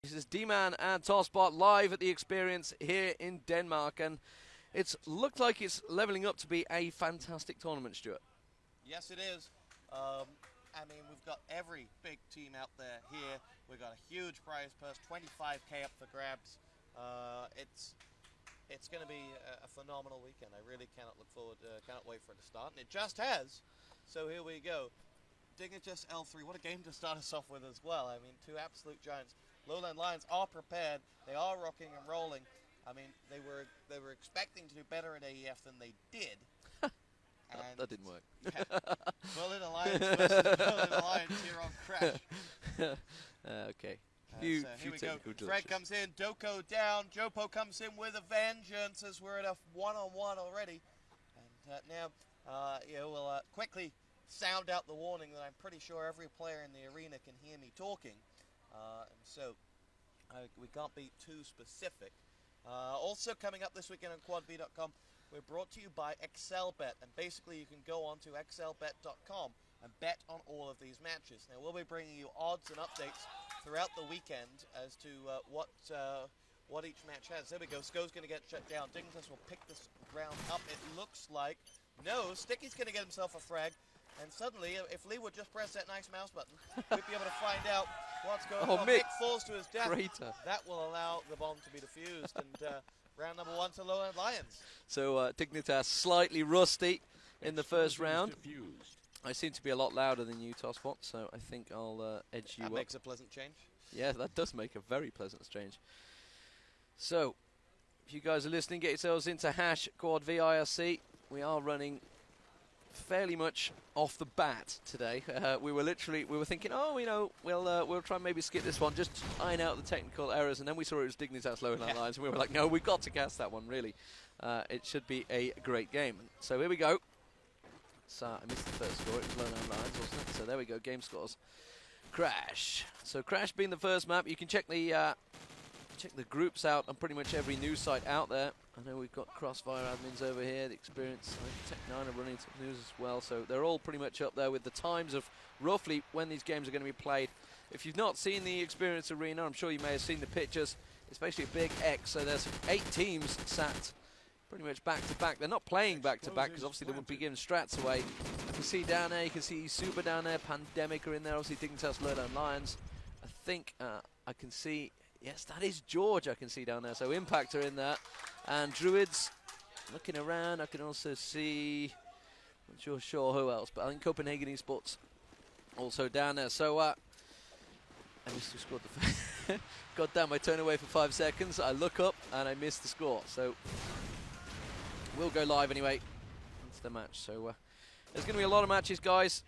This is D-Man and Tosbot live at the eXperience here in Denmark, and it's looked like it's leveling up to be a fantastic tournament, Stuart. Yes, it is. I mean, we've got every big team out there here. We've got a huge prize purse, 25k up for grabs. It's going to be a phenomenal weekend. I really cannot wait for it to start, and it just has. So here we go. Dignitas L3, what a game to start us off with as well. I mean, two absolute giants. LowLandLions are prepared. They are rocking and rolling. I mean, they were expecting to do better at AEF than they did. And that didn't work. Yeah. LowLandLions versus LowLandLions here on Crash. Okay. So here we go. Fred comes in, Doko down, Jopo comes in with a vengeance as we're at a one-on-one already. And now we'll quickly sound out the warning that I'm pretty sure every player in the arena can hear me talking. And so we can't be too specific. Also coming up this weekend on quadb.com, we're brought to you by XLBet. And basically you can go on to xlbet.com and bet on all of these matches. Now we'll be bringing you odds and updates throughout the weekend as to what each match has. There we go. Sko's going to get shut down. Dignitas will pick this round up. It looks like no. Sticky's going to get himself a frag. And suddenly, if Lee would just press that nice mouse button, we'd be able to find out what's going on. Mick falls to his death. Greater. That will allow the bomb to be defused. And round number 1 to LowLandLions. So Dignitas slightly rusty in the first round. I seem to be a lot louder than you, Tosbot, so I think I'll edge you up. That makes a pleasant change. Yeah, that does make a very pleasant change. So, if you guys are listening, get yourselves into hash quad VIRC. We are running fairly much off the bat today. We were thinking, we'll try and maybe skip this one, just iron out the technical errors, and then we saw it was Dignitas LowLandLions, and we were like, no, we've got to cast that one, really. It should be a great game. So here we go. So I missed the first score, it was LowLandLions, wasn't it? So there we go, game scores. Crash. So Crash being the first map, you can check the groups out on pretty much every news site out there. I know we've got Crossfire admins over here, the eXperience, Tech9 are running some news as well, so they're all pretty much up there with the times of roughly when these games are going to be played. If you've not seen the eXperience arena, I'm sure you may have seen the pictures. It's basically a big X, so there's 8 teams sat pretty much back to back. They're not playing back to back because obviously they wouldn't be giving strats away. You can see down there, you can see Super down there, Pandemic are in there, obviously Dignitas LowLandLions. I think I can see, yes, that is George I can see down there, so Impact are in there. And Druids, looking around, I can also see, not sure who else, but I think Copenhagen esports also down there. So, I missed who scored the God damn, I turn away for 5 seconds, I look up, and I missed the score. So, we'll go live anyway into the match. So, there's going to be a lot of matches, guys.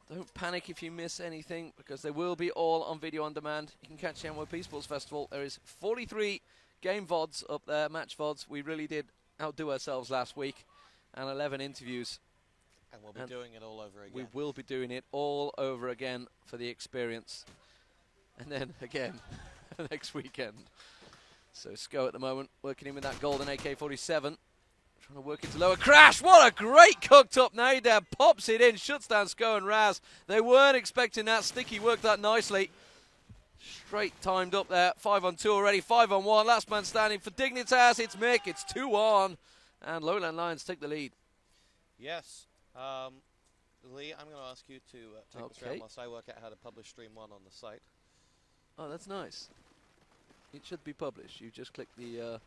Don't panic if you miss anything, because they will be all on video on demand. You can catch the NYP Sports Festival. There is 43 game VODs up there, match VODs. We really did outdo ourselves last week, and 11 interviews. And we'll be doing it all over again. We will be doing it all over again for the eXperience. And then again next weekend. So Sko at the moment working in with that golden AK-47. Trying to work into lower. Crash! What a great cooked up nade there. Pops it in, shuts down Sko and Raz. They weren't expecting that. Sticky worked that nicely. Straight timed up there. 5 on 2 already. 5 on 1. Last man standing for Dignitas. It's Mick. It's 2-1. And LowLandLions take the lead. Yes. Lee, I'm going to ask you to take this round whilst I work out how to publish Stream 1 on the site. Oh, that's nice. It should be published. You just click the...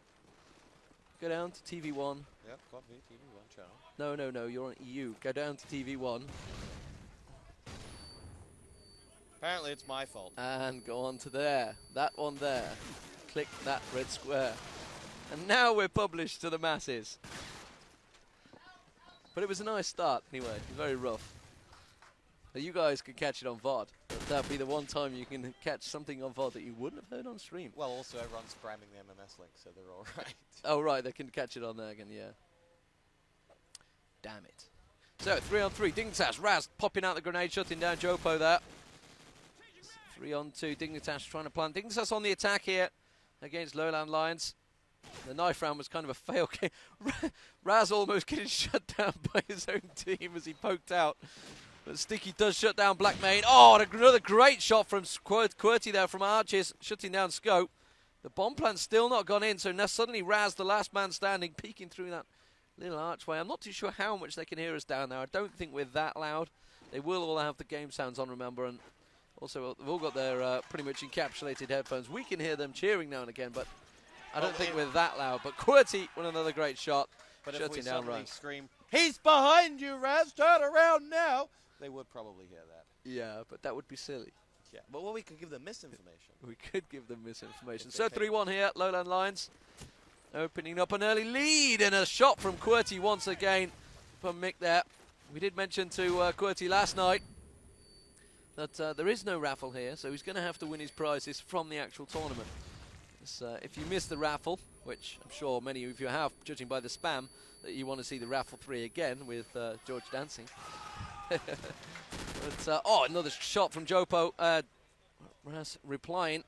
go down to TV1. Yep, got me, TV1 channel. No, you're on EU. Go down to TV1. Apparently it's my fault. And go on to there. That one there. Click that red square. And now we're published to the masses. But it was a nice start anyway. Very rough. But you guys can catch it on VOD. That'll be the one time you can catch something on VOD that you wouldn't have heard on stream. Well, also everyone's spamming the MMS link, so they're all right. Oh, right. They can catch it on there again, yeah. Damn it. So, 3 on 3. Dignitas, Raz popping out the grenade, shutting down Jopo there. 3 on 2. Dignitas trying to plant. Dignitas on the attack here against LowLandLions. The knife round was kind of a fail game. Raz almost getting shut down by his own team as he poked out. But Sticky does shut down Blackmane. Oh, and another great shot from QWERTY there from Arches, shutting down Scope. The bomb plant's still not gone in, so now suddenly Raz, the last man standing, peeking through that little archway. I'm not too sure how much they can hear us down there. I don't think we're that loud. They will all have the game sounds on, remember, and also they've all got their pretty much encapsulated headphones. We can hear them cheering now and again, but I don't think we're that loud. But QWERTY with another great shot, but shutting if we down suddenly Raz. Scream, "He's behind you, Raz! Turn around now!" They would probably hear that. Yeah, but that would be silly. Yeah, but well, we could give them misinformation. We could give them misinformation. So 3-1 here, LowLandLions. Opening up an early lead, and a shot from QWERTY once again from Mick there. We did mention to QWERTY last night that there is no raffle here, so he's going to have to win his prizes from the actual tournament. If you missed the raffle, which I'm sure many of you have, judging by the spam, that you want to see the raffle 3 again with George dancing. But, oh, another shot from Jopo. Raz replying.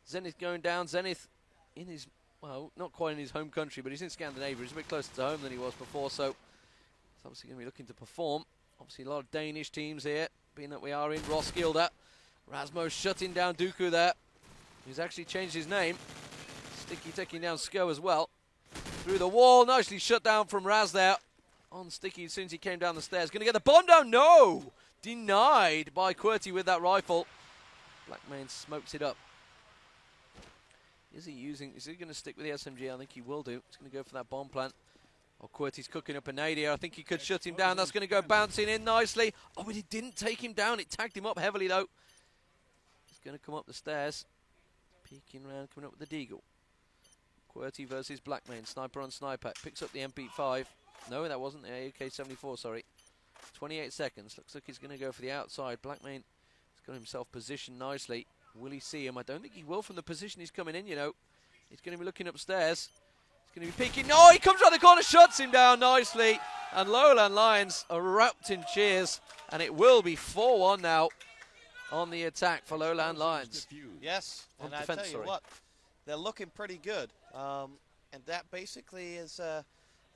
Zenith going down. Zenith in his, well, not quite in his home country, but he's in Scandinavia. He's a bit closer to home than he was before, so he's obviously going to be looking to perform. Obviously a lot of Danish teams here, being that we are in Roskilde. Rasmo shutting down Dooku there. He's actually changed his name. Sticky taking down Sko as well. Through the wall, nicely shut down from Raz there. On Sticky as soon as he came down the stairs. Going to get the bomb down. No! Denied by QWERTY with that rifle. Blackmane smokes it up. Is he going to stick with the SMG? I think he will do. He's going to go for that bomb plant. Oh, QWERTY's cooking up a nade here. I think he could shut him down. That's going to go bouncing in nicely. Oh, but it didn't take him down. It tagged him up heavily, though. He's going to come up the stairs. Peeking around, coming up with the deagle. QWERTY versus Blackmane. Sniper on sniper. Picks up the MP5. No, that wasn't the AK-74, sorry. 28 seconds. Looks like he's going to go for the outside. Blackmane has got himself positioned nicely. Will he see him? I don't think he will from the position he's coming in, you know. He's going to be looking upstairs. He's going to be peeking. No, he comes around the corner, shuts him down nicely. And LowLandLions erupt in cheers. And it will be 4-1 now on the attack for LowLandLions. Yes, and I tell you what, they're looking pretty good. And that basically is...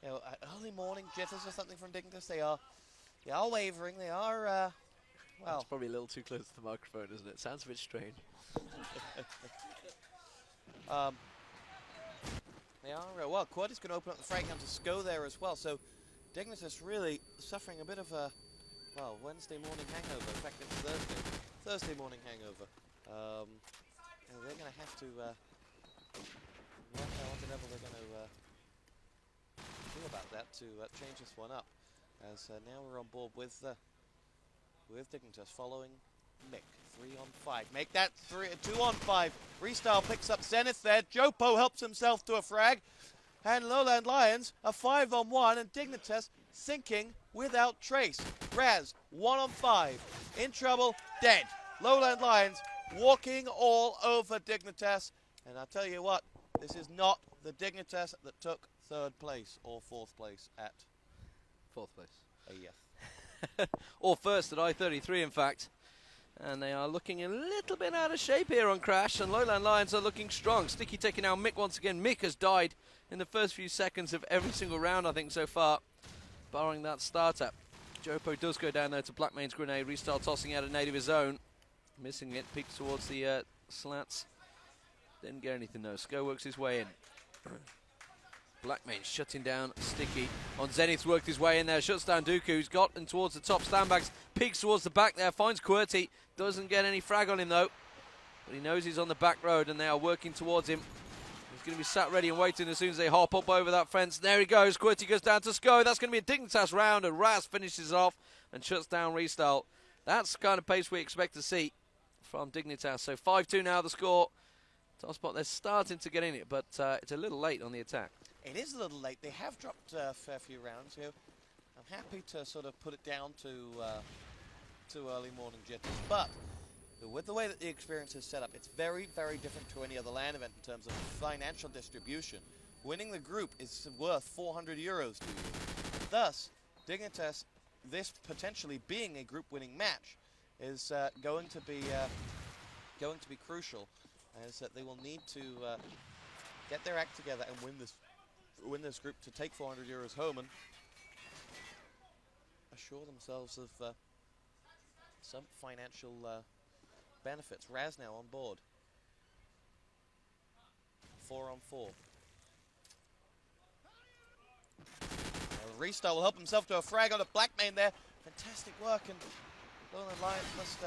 you know, early morning jitters or something from Dignitas. They are wavering. They are, well... That's probably a little too close to the microphone, isn't it? Sounds a bit strange. They are, well, QWERTY's going to open up the frag to Sko there as well. So Dignitas really suffering a bit of a, well, Wednesday morning hangover. In fact, it's Thursday morning hangover. And they're going to have to work out what level they're going to do about that to change this one up. As now we're on board with Dignitas following Mick. 3-on-5. Make that 2-on-5. Restyle picks up Zenith there. Jopo helps himself to a frag. And LowLandLions are 5-on-1, and Dignitas sinking without trace. Raz, 1-on-5. In trouble, dead. LowLandLions walking all over Dignitas. And I'll tell you what, this is not the Dignitas that took 3rd place or 4th place at 4th place. Yes. Or first at I-33, in fact. And they are looking a little bit out of shape here on Crash, and LowLandLions are looking strong. Sticky taking out Mick once again. Mick has died in the first few seconds of every single round, I think, so far, barring that startup. Jopo does go down there to Blackmane's grenade. Restyle tossing out a nade of his own. Missing it. Peeks towards the slats. Didn't get anything, though. Sko works his way in. Blackmane shutting down Sticky. On Zenith's worked his way in there. Shuts down Dooku, who's gotten towards the top standbags. Peeks towards the back there. Finds QWERTY. Doesn't get any frag on him, though. But he knows he's on the back road, and they are working towards him. He's going to be sat ready and waiting as soon as they hop up over that fence. There he goes. QWERTY goes down to Sko. That's going to be a Dignitas round, and Raz finishes off and shuts down Restyle. That's the kind of pace we expect to see from Dignitas. So 5-2 now the score. Top spot, they're starting to get in it, but it's a little late on the attack. It is a little late. They have dropped a fair few rounds here. I'm happy to sort of put it down to early morning jitters, but with the way that the eXperience is set up, it's very, very different to any other LAN event in terms of financial distribution. Winning the group is worth 400 euros to you. Thus, Dignitas, this potentially being a group-winning match, is going to be crucial, as that they will need to get their act together and win this group to take 400 euros home and assure themselves of some financial benefits. Raz now on board. 4-on-4. Restart will help himself to a frag on a black main there. Fantastic work, and LowLandLions must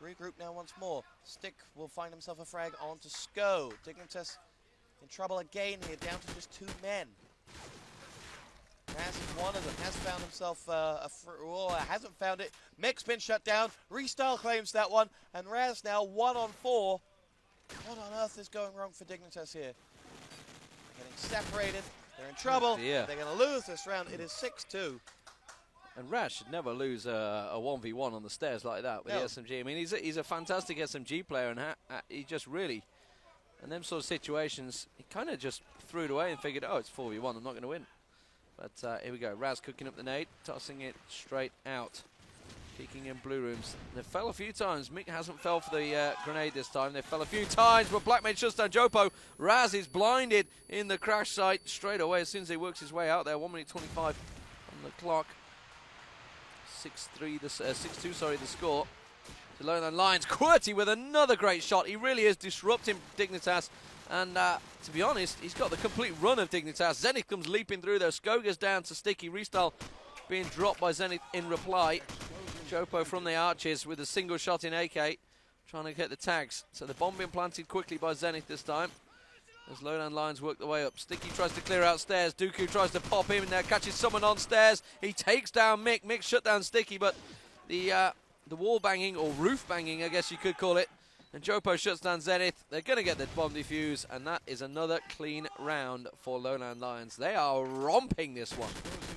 regroup now once more. Stick will find himself a frag onto Sko. Dignitas in trouble again here, down to just 2 men. Raz is one of them, has found himself hasn't found it. Mick's been shut down. Restyle claims that one, and Raz now 1-on-4. What on earth is going wrong for Dignitas here? They're getting separated. They're in trouble. They're going to lose this round. It is 6-2. And Raz should never lose a 1v1 on the stairs like that with the SMG. I mean, he's a fantastic SMG player, and he just really, in them sort of situations, he kind of just threw it away and figured, oh, it's 4v1, I'm not going to win. But here we go. Raz cooking up the nade, tossing it straight out. Peeking in blue rooms. They fell a few times. Mick hasn't fell for the grenade this time. They fell a few times, but Blackmane shuts down Jopo. Raz is blinded in the crash site straight away as soon as he works his way out there. 1 minute 25 on the clock. 6-2, sorry, the score. To LowLandLions. QWERTY with another great shot. He really is disrupting Dignitas. And to be honest, he's got the complete run of Dignitas. Zenith comes leaping through there. Sko goes down to Sticky. Restyle being dropped by Zenith in reply. Jopo from the arches with a single shot in AK, trying to get the tags. So the bomb being planted quickly by Zenith this time. As LowLandLions work the way up. Sticky tries to clear out stairs. Dooku tries to pop him in there, catches someone on stairs. He takes down Mick. Mick shut down Sticky, but the wall banging, or roof banging, I guess you could call it. And Jopo shuts down Zenith. They're going to get the bomb defuse, and that is another clean round for LowLandLions. They are romping this one.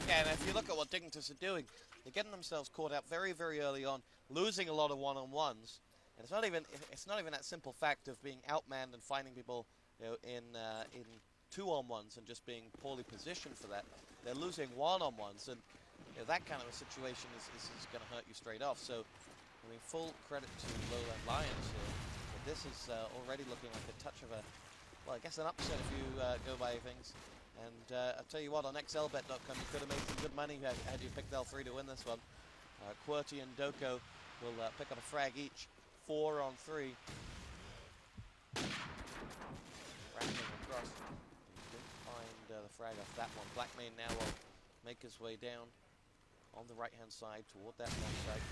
Yeah, and if you look at what Dignitas are doing, they're getting themselves caught out very, very early on, losing a lot of one-on-ones. And it's not even that simple fact of being outmanned and finding people, you know, in 2-on-1s and just being poorly positioned for that. They're losing one-on-1s, and you know, that kind of a situation is going to hurt you straight off. So, I mean, full credit to LowLandLions here. But this is already looking like a touch of a, well, I guess an upset if you go by things. And I'll tell you what, on xlbet.com you could have made some good money had you picked L3 to win this one. QWERTY and Doko will pick up a frag each, 4-on-3. Racking across. Didn't find the frag off that one. Blackmane now will make his way down on the right-hand side toward that bomb site.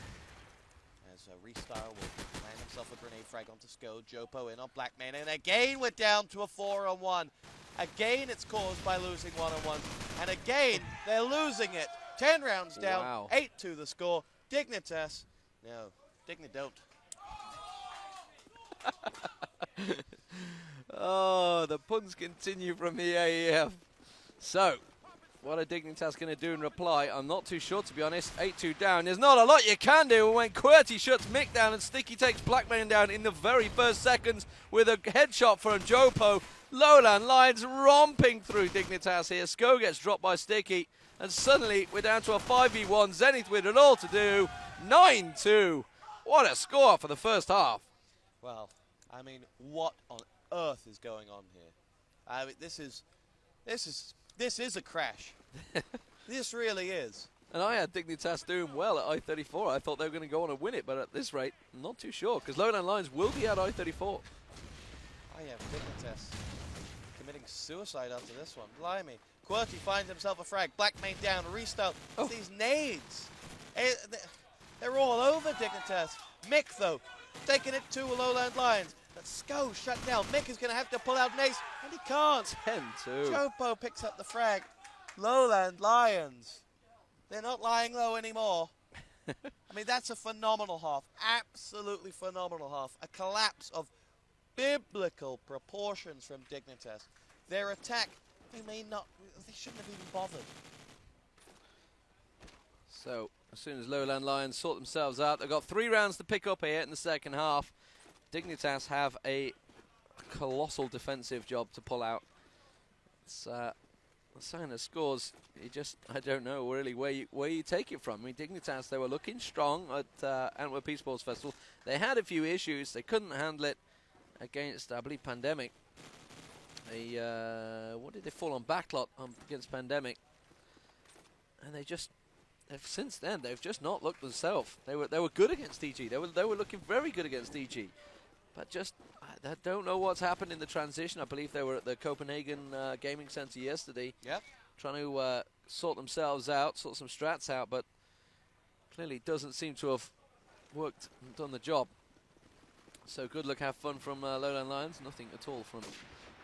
As Restyle will land himself a grenade frag onto Sko. Jopo in on Blackmane, and again we're down to a 4-on-1. Again, it's caused by losing one-on-one. And again, they're losing it. 10 rounds down, wow. 8-2 the score. Dignitas, no, Dignidot. Oh, the puns continue from the AEF. So, what are Dignitas going to do in reply? I'm not too sure, to be honest. 8-2 down. There's not a lot you can do when QWERTY shuts Mick down and Sticky takes Blackmane down in the very first seconds with a headshot from Jopo. LowLandLions romping through Dignitas here. Sko gets dropped by Sticky, and suddenly we're down to a 5v1. Zenith with it all to do. 9-2. What a score for the first half. Well, I mean, what on earth is going on here? I mean, this is a crash. This really is. And I had Dignitas doing well at I-34. I thought they were going to go on and win it, but at this rate, I'm not too sure, because LowLandLions will be at I-34. I have Dignitas committing suicide after this one. Blimey. QWERTY finds himself a frag. Blackmane down. Restart. Oh. These nades. They're all over Dignitas. Mick, though, taking it to LowLandLions. But Sko shut down. Mick is going to have to pull out an ace, and he can't. 10-2. Jopo picks up the frag. LowLandLions. They're not lying low anymore. I mean, that's a phenomenal half. Absolutely phenomenal half. A collapse of biblical proportions from Dignitas. Their attack, they shouldn't have even bothered. So, as soon as LowLandLions sort themselves out, they've got 3 rounds to pick up here in the second half. Dignitas have a colossal defensive job to pull out. It's the sign of scores. I don't know really where you take it from. I mean, Dignitas, they were looking strong at Antwerp Esports Festival. They had a few issues. They couldn't handle it against, I believe, Pandemic. What did they fall on? Backlot against Pandemic. And they just since then they've just not looked themselves. They were good against DG. They were looking very good against DG, but just I don't know what's happened in the transition. I believe they were at the Copenhagen Gaming Center yesterday, trying to sort themselves out, sort some strats out, but clearly doesn't seem to have worked and done the job. So good luck, have fun from LowLandLions. Nothing at all from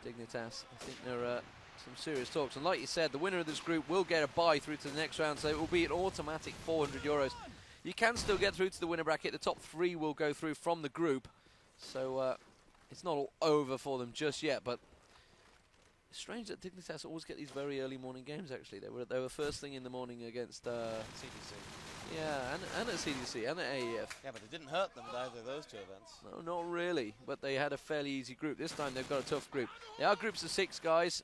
Dignitas. I think there are some serious talks. And like you said, the winner of this group will get a bye through to the next round, so it will be an automatic €400. You can still get through to the winner bracket. The top 3 will go through from the group. So it's not all over for them just yet, but it's strange that Dignitas always get these very early morning games, actually. They were first thing in the morning against CDC. Yeah, and at CDC, and at AEF. Yeah, but it didn't hurt them at either of those 2 events. No, not really, but they had a fairly easy group. This time they've got a tough group. They are groups of 6 guys.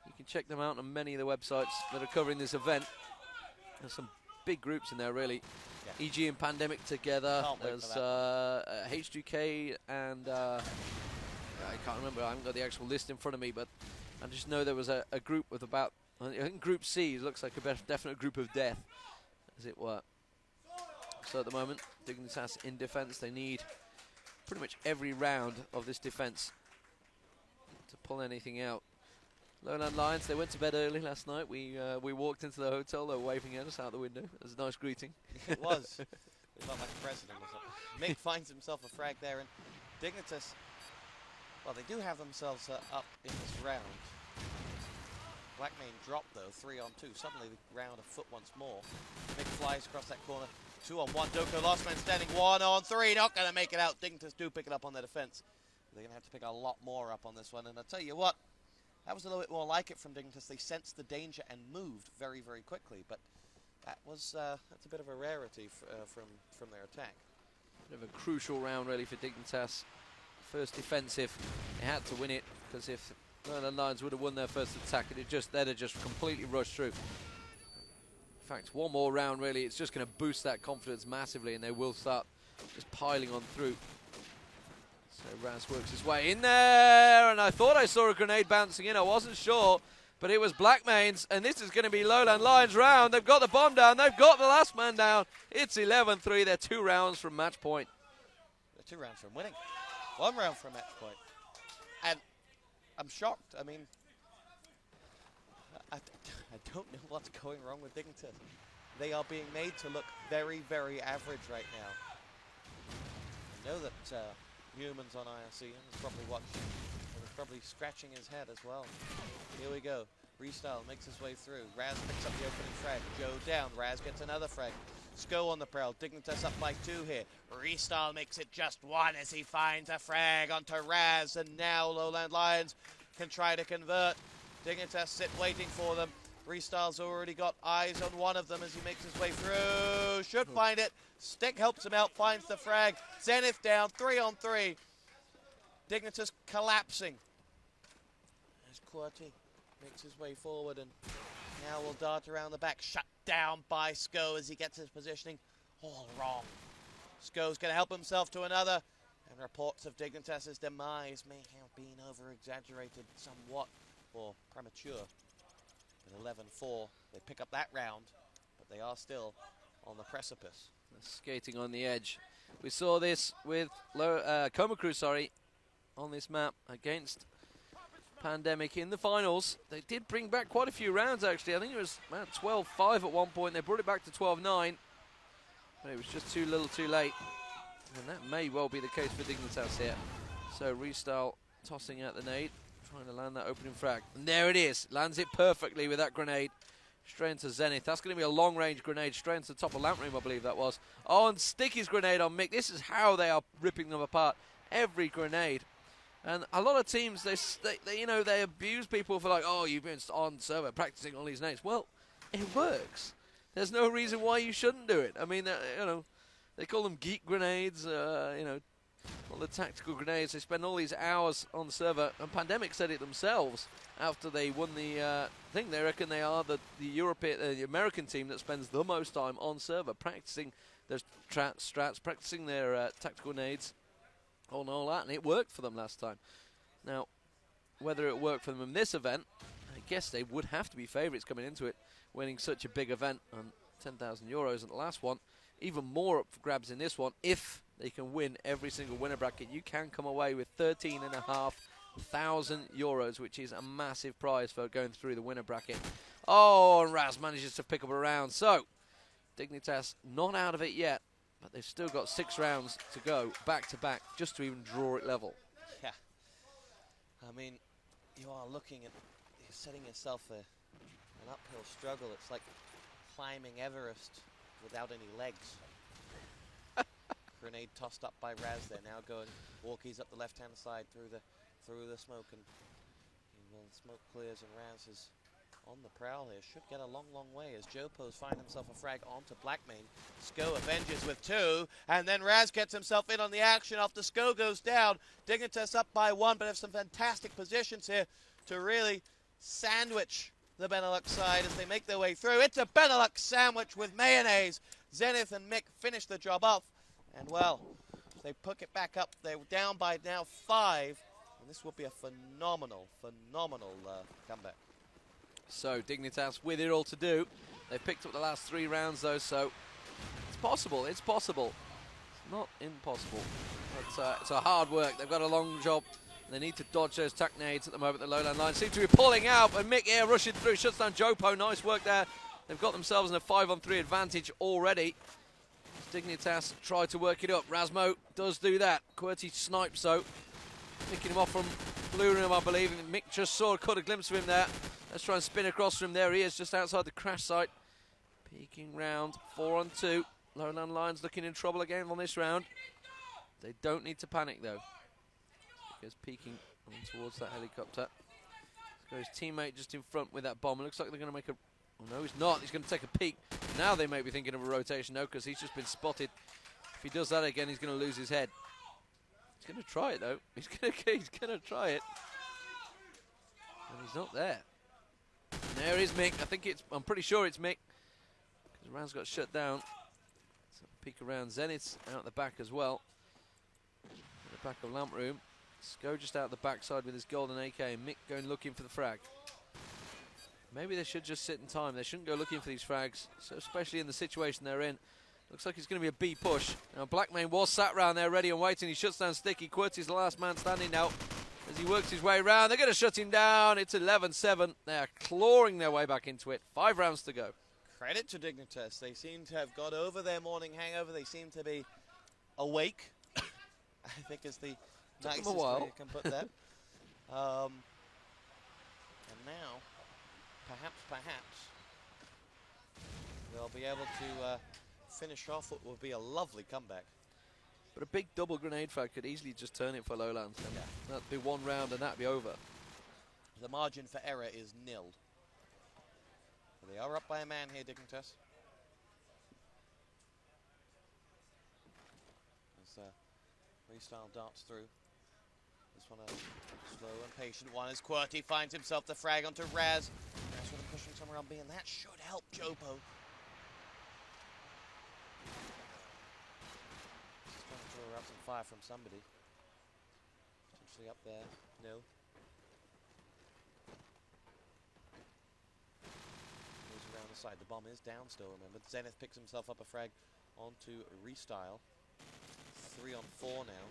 You can check them out on many of the websites that are covering this event. There's some big groups in there, really. Yeah. EG and Pandemic together. There's H2K and I can't remember. I haven't got the actual list in front of me, but I just know there was a group with about, I think Group C looks like a definite group of death, as it were. So at the moment, Dignitas in defense. They need pretty much every round of this defense to pull anything out. LowLandLions, they went to bed early last night. We walked into the hotel. They were waving at us out the window. It was a nice greeting. It was. It felt like a president or something. Mick finds himself a frag there, and Dignitas, well, they do have themselves up in this round. Blackmane dropped, though, 3-on-2. Suddenly the round afoot once more. Mick flies across that corner. 2-on-1. Doko, last man standing. 1-on-3. Not going to make it out. Dignitas do pick it up on their defense. They're going to have to pick a lot more up on this one. And I'll tell you what, that was a little bit more like it from Dignitas. They sensed the danger and moved very, very quickly. But that was that's a bit of a rarity from their attack. Bit of a crucial round, really, for Dignitas. First defensive. They had to win it, because if LowLandLions would have won their first attack, they'd have just completely rushed through. In fact, one more round, really, it's just going to boost that confidence massively, and they will start just piling on through. So Raz works his way in there, and I thought I saw a grenade bouncing in. I wasn't sure, but it was Blackmane's, and this is going to be LowLandLions' round. They've got the bomb down. They've got the last man down. It's 11-3. They're 2 rounds from match point. They're 2 rounds from winning. 1 round from match point. And I'm shocked. I mean, I don't know what's going wrong with Dignitas. They are being made to look very, very average right now. I know that Humans on IRC is probably watching and is probably scratching his head as well. Here we go. Restyle makes his way through. Raz picks up the opening frag. Joe down. Raz gets another frag. Sko on the prowl. Dignitas up by 2 here. Restyle makes it just 1 as he finds a frag onto Raz. And now LowLandLions can try to convert. Dignitas sit waiting for them. Restyle's already got eyes on one of them as he makes his way through. Should find it. Stick helps him out, finds the frag. Zenith down, 3-on-3. Dignitas collapsing. As QWERTY makes his way forward and now will dart around the back. Shut down by Sko as he gets his positioning all wrong. Sko's going to help himself to another. And reports of Dignitas' demise may have been over-exaggerated somewhat or premature. At 11-4, they pick up that round, but they are still on the precipice. Skating on the edge. We saw this with Coma Crew, on this map against Pandemic in the finals. They did bring back quite a few rounds, actually. I think it was about 12-5 at one point. They brought it back to 12-9, but it was just too little too late. And that may well be the case for Dignitas here. So Restyle tossing out the nade, trying to land that opening frag. And there it is. Lands it perfectly with that grenade. Straight into Zenith. That's going to be a long-range grenade straight into the top of lamp room, I believe that was. Oh, and Sticky's grenade on Mick. This is how they are ripping them apart. Every grenade. And a lot of teams, they abuse people for like, oh, you've been on server practicing all these nades. Well, it works. There's no reason why you shouldn't do it. I mean, they call them geek grenades, all the tactical grenades. They spend all these hours on the server, and Pandemic said it themselves after they won the thing. They reckon they are the American team that spends the most time on server practicing their strats, practicing their tactical nades, all that, and it worked for them last time. Now, whether it worked for them in this event, I guess they would have to be favourites coming into it, winning such a big event. And 10,000 euros in the last one. Even more up for grabs in this one. If they can win every single winner bracket, you can come away with 13,500 euros, which is a massive prize for going through the winner bracket. Oh, and Raz manages to pick up a round. So, Dignitas not out of it yet, but they've still got 6 rounds to go, back to back, just to even draw it level. Yeah. I mean, you are looking at, you're setting yourself an uphill struggle. It's like climbing Everest without any legs. Grenade tossed up by Raz there, now going walkies up the left-hand side through the smoke, and well, the smoke clears and Raz is on the prowl here. Should get a long, long way as Jopo's find himself a frag onto Blackmane. Sko avenges with 2, and then Raz gets himself in on the action after Sko goes down. Dignitas up by 1, but have some fantastic positions here to really sandwich the Benelux side as they make their way through. It's a Benelux sandwich with mayonnaise. Zenith and Mick finish the job off, and well, they pick it back up. They're down by now 5, and this will be a phenomenal comeback. So Dignitas with it all to do. They've picked up the last 3 rounds though, so it's possible. It's possible. It's not impossible. It's a hard work. They've got a long job. They need to dodge those tac nades at the moment. The Lowland Lions seem to be pulling out, and Mick here rushing through, shuts down Jopo. Nice work there. They've got themselves in a 5-on-3 advantage already. Dignitas try to work it up. Razmo does do that. QWERTY snipes though, picking him off from blue room, I believe. Mick just caught a glimpse of him there. Let's try and spin across from there. He is just outside the crash site. Peeking round, 4-on-2. Lowland Lions looking in trouble again on this round. They don't need to panic though. Goes peeking on towards that helicopter. Got his teammate just in front with that bomb. It looks like they're going to make a... Oh no, he's not. He's going to take a peek. Now they may be thinking of a rotation, no, because he's just been spotted. If he does that again, he's going to lose his head. He's going to try it though. He's going to try it. And he's not there. And there is Mick. I'm pretty sure it's Mick, because Raz got shut down. So peek around. Zenith's out the back as well. At the back of Lamp Room. Sko just out the backside with his golden AK, and Mick going looking for the frag. Maybe they should just sit in time. They shouldn't go looking for these frags, so especially in the situation they're in. Looks like it's going to be a B push. Now Blackmane was sat around there ready and waiting. He shuts down Sticky. QWERTY's the last man standing now as he works his way around. They're going to shut him down. It's 11-7. They are clawing their way back into it. 5 rounds to go. Credit to Dignitas. They seem to have got over their morning hangover. They seem to be awake, I think is the nicest way you can put that. And now, perhaps, they'll be able to finish off what will be a lovely comeback. But a big double grenade frag could easily just turn it for Lowlands. Yeah. That'd be 1 round and that'd be over. The margin for error is nil. They are up by a man here, Dignitas. As Restyle darts through. This one a slow and patient one as QWERTY finds himself the frag onto Raz. Raz with him pushing somewhere on B, and that should help Jopo. Just trying to throw out some fire from somebody. Potentially up there. No. Moves around the side. The bomb is down still, remember. Zenith picks himself up a frag onto Restyle. 3-on-4 now.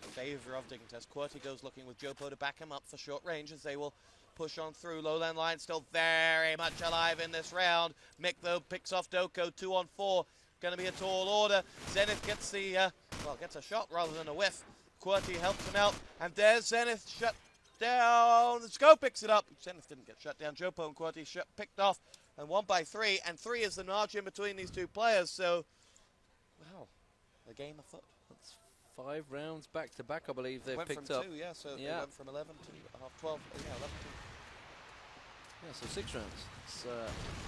In favour of Dignitas. QWERTY goes looking with Jopo to back him up for short range as they will push on through. Lowland Lions still very much alive in this round. Mick though picks off Doko. 2-on-4. Going to be a tall order. Zenith gets the gets a shot rather than a whiff. QWERTY helps him out, and there's Zenith shut down. Sko picks it up. Zenith didn't get shut down. Jopo and QWERTY picked off, and 1 by 3, and 3 is the margin between these 2 players. So, wow, the game afoot. That's 5 rounds back to back, I believe they've picked up. Went from 2, yeah. So they went from 11 to half 12. Yeah, 11 to. Yeah, so 6 rounds. It's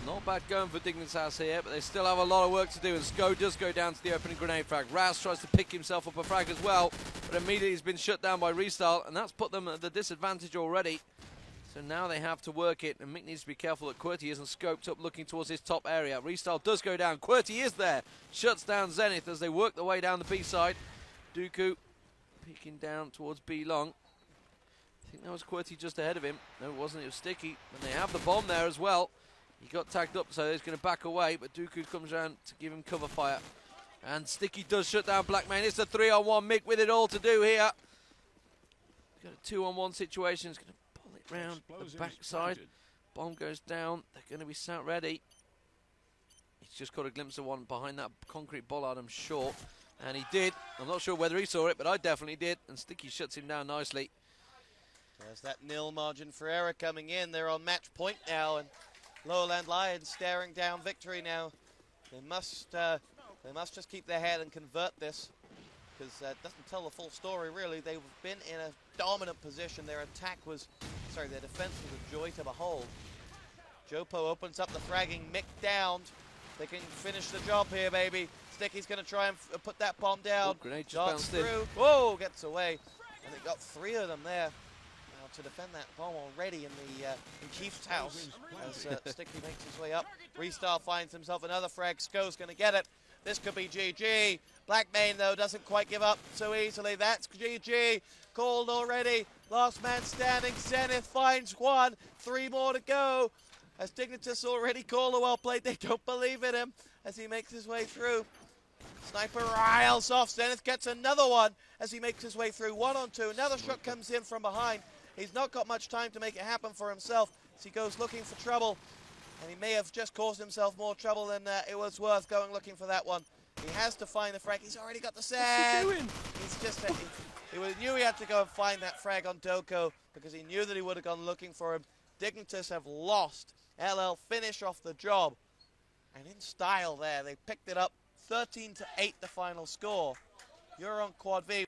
not bad going for Dignitas here, but they still have a lot of work to do, and Sko does go down to the opening grenade frag. Raz tries to pick himself up a frag as well, but immediately he's been shut down by Restyle, and that's put them at the disadvantage already. So now they have to work it, and Mick needs to be careful that QWERTY isn't scoped up looking towards his top area. Restyle does go down. QWERTY is there. Shuts down Zenith as they work their way down the B side. Dooku peeking down towards B long. I think that was QWERTY just ahead of him. No, it wasn't. It was Sticky. And they have the bomb there as well. He got tagged up, so he's going to back away, but Dooku comes around to give him cover fire. And Sticky does shut down Blackmane. It's a 3-on-1. Mick with it all to do here. Got a 2-on-1 situation. He's going to pull it round the backside. Bomb goes down. They're going to be sat ready. He's just got a glimpse of one behind that concrete bollard, I'm sure. And he did. I'm not sure whether he saw it, but I definitely did. And Sticky shuts him down nicely. There's that nil margin for error coming in. They're on match point now, and LowLandLions staring down victory now. They must just keep their head and convert this, because it doesn't tell the full story really. They've been in a dominant position. Their defense was a joy to behold. Jopo opens up the fragging. Mick downed. They can finish the job here, baby. Sticky's going to try and put that bomb down. Grenade just Darts bounced through. in. Whoa, gets away. And they got 3 of them there. Now to defend that bomb already in Keith's house as Sticky makes his way up. Restyle finds himself another frag. Sko's going to get it. This could be GG. Blackmane, though, doesn't quite give up so easily. That's GG. Called already. Last man standing. Zenith finds one. 3 more to go. As Dignitas already called a well played, they don't believe in him as he makes his way through. Sniper riles off. Zenith gets another one as he makes his way through. 1-on-2. Another shot comes in from behind. He's not got much time to make it happen for himself as he goes looking for trouble. And he may have just caused himself more trouble than it was worth going looking for that one. He has to find the frag. He's already got the sand. What's he doing? He's just... he knew he had to go and find that frag on Doko because he knew that he would have gone looking for him. Dignitas have lost. LL finish off the job. And in style there, they picked it up. 13-8 the final score. You're on Quad V.